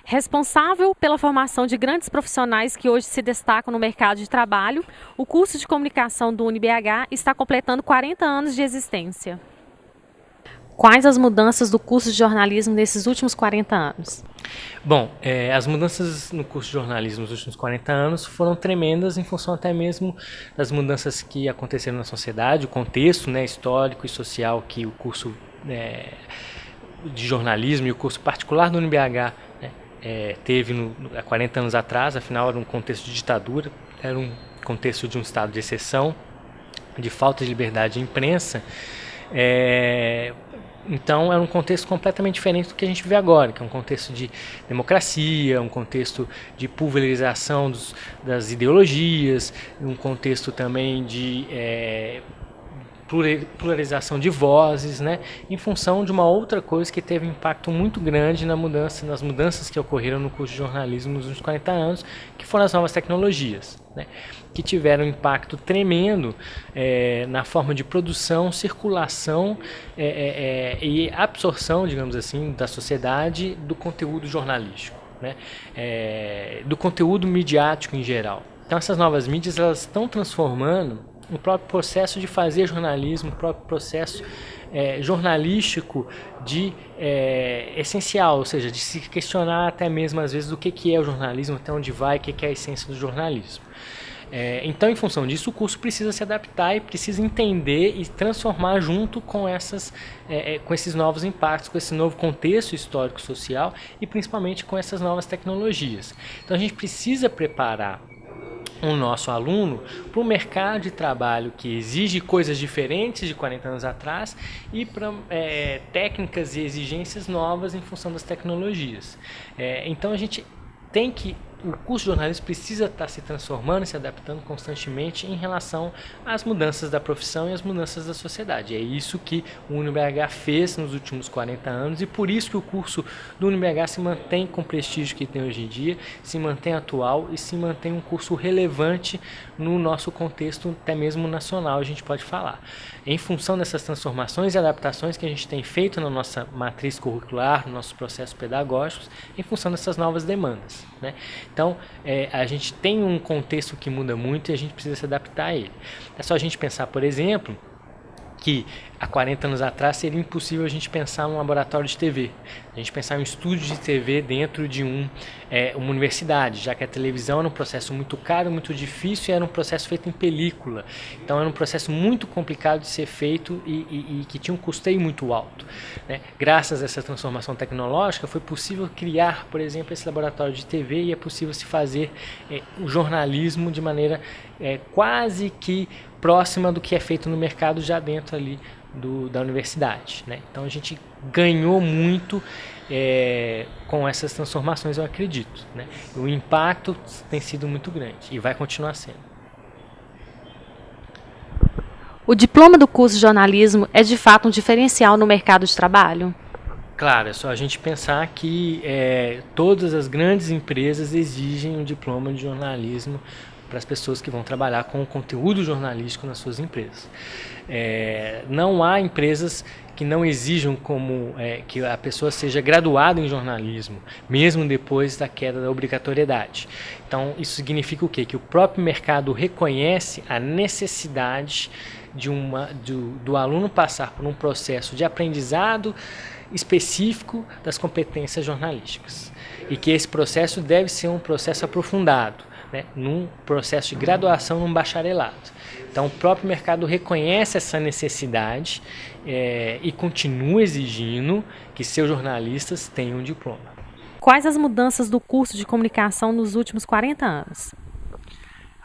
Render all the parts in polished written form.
Responsável pela formação de grandes profissionais que hoje se destacam no mercado de trabalho, o curso de comunicação do UniBH está completando 40 anos de existência. Quais as mudanças do curso de jornalismo nesses últimos 40 anos? Bom, as mudanças no curso de jornalismo nos últimos 40 anos foram tremendas em função até mesmo das mudanças que aconteceram na sociedade, o contexto, né, histórico e social que o curso de jornalismo e o curso particular do UniBH, né, teve há 40 anos atrás. Afinal era um contexto de ditadura, era um contexto de um estado de exceção, de falta de liberdade de imprensa. Então, era um contexto completamente diferente do que a gente vê agora, que é um contexto de democracia, um contexto de pulverização das ideologias, um contexto também de pluralização de vozes, né, em função de uma outra coisa que teve um impacto muito grande nas mudanças que ocorreram no curso de jornalismo nos últimos 40 anos, que foram as novas tecnologias, né, que tiveram um impacto tremendo na forma de produção, circulação e absorção, digamos assim, da sociedade do conteúdo jornalístico, né, do conteúdo midiático em geral. Então essas novas mídias elas estão transformando o próprio processo de fazer jornalismo, o próprio processo jornalístico essencial, ou seja, de se questionar até mesmo às vezes o que é o jornalismo, até onde vai, o que é a essência do jornalismo. Então, em função disso, o curso precisa se adaptar e precisa entender e transformar junto com esses novos impactos, com esse novo contexto histórico-social e principalmente com essas novas tecnologias. Então, a gente precisa preparar o nosso aluno para o mercado de trabalho que exige coisas diferentes de 40 anos atrás e para técnicas e exigências novas em função das tecnologias. Então a gente o curso de jornalismo precisa estar se transformando e se adaptando constantemente em relação às mudanças da profissão e às mudanças da sociedade. É isso que o UniBH fez nos últimos 40 anos e por isso que o curso do UniBH se mantém com o prestígio que tem hoje em dia, se mantém atual e se mantém um curso relevante no nosso contexto até mesmo nacional, a gente pode falar. Em função dessas transformações e adaptações que a gente tem feito na nossa matriz curricular, nos nossos processos pedagógicos, em função dessas novas demandas, né? Então, a gente tem um contexto que muda muito e a gente precisa se adaptar a ele. É só a gente pensar, por exemplo, que há 40 anos atrás seria impossível a gente pensar num laboratório de TV, a gente pensar em um estúdio de TV dentro de uma universidade, já que a televisão era um processo muito caro, muito difícil e era um processo feito em película. Então era um processo muito complicado de ser feito e que tinha um custeio muito alto, né? Graças a essa transformação tecnológica foi possível criar, por exemplo, esse laboratório de TV e é possível se fazer o jornalismo de maneira quase que próxima do que é feito no mercado já dentro ali da universidade, né? Então a gente ganhou muito com essas transformações, eu acredito, né? O impacto tem sido muito grande e vai continuar sendo. O diploma do curso de jornalismo é de fato um diferencial no mercado de trabalho? Claro, é só a gente pensar que todas as grandes empresas exigem um diploma de jornalismo para as pessoas que vão trabalhar com o conteúdo jornalístico nas suas empresas. Não há empresas que não exijam que a pessoa seja graduada em jornalismo, mesmo depois da queda da obrigatoriedade. Então, isso significa o quê? Que o próprio mercado reconhece a necessidade do aluno passar por um processo de aprendizado específico das competências jornalísticas e que esse processo deve ser um processo aprofundado, né, num processo de graduação, num bacharelado. Então, o próprio mercado reconhece essa necessidade e continua exigindo que seus jornalistas tenham um diploma. Quais as mudanças do curso de comunicação nos últimos 40 anos?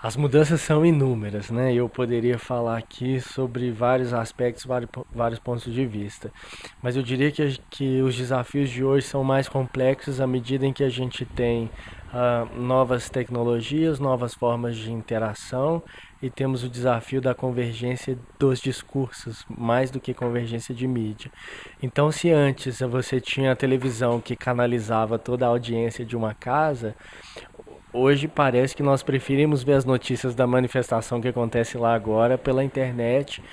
As mudanças são inúmeras, né? Eu poderia falar aqui sobre vários aspectos, vários pontos de vista. Mas eu diria que os desafios de hoje são mais complexos à medida em que a gente tem novas tecnologias, novas formas de interação e temos o desafio da convergência dos discursos, mais do que convergência de mídia. Então, se antes você tinha a televisão que canalizava toda a audiência de uma casa, hoje parece que nós preferimos ver as notícias da manifestação que acontece lá agora pela internet,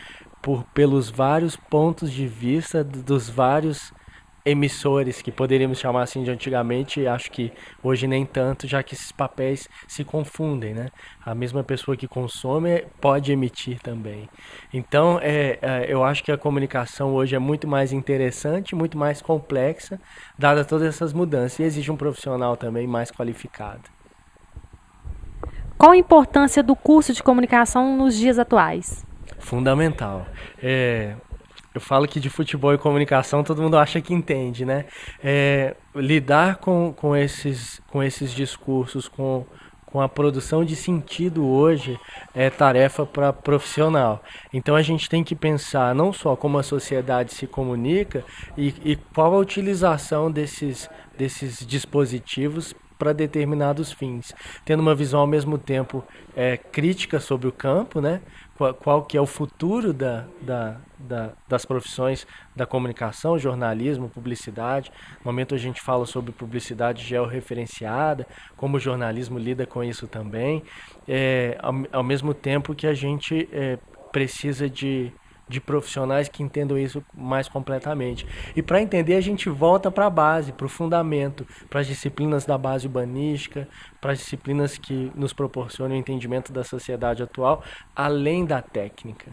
pelos vários pontos de vista dos vários emissores, que poderíamos chamar assim de antigamente, acho que hoje nem tanto, já que esses papéis se confundem, né? A mesma pessoa que consome pode emitir também. Então, eu acho que a comunicação hoje é muito mais interessante, muito mais complexa, dada todas essas mudanças, e exige um profissional também mais qualificado. Qual a importância do curso de comunicação nos dias atuais? Fundamental. Eu falo que de futebol e comunicação todo mundo acha que entende, né? Lidar com esses discursos, com a produção de sentido hoje é tarefa para profissional. Então a gente tem que pensar não só como a sociedade se comunica e qual a utilização desses dispositivos para determinados fins, tendo uma visão ao mesmo tempo crítica sobre o campo, né? Qual que é o futuro das profissões da comunicação, jornalismo, publicidade. No momento a gente fala sobre publicidade georreferenciada, como o jornalismo lida com isso também, ao mesmo tempo que a gente precisa de profissionais que entendam isso mais completamente. E para entender, a gente volta para a base, para o fundamento, para as disciplinas da base urbanística, para as disciplinas que nos proporcionam o entendimento da sociedade atual, além da técnica.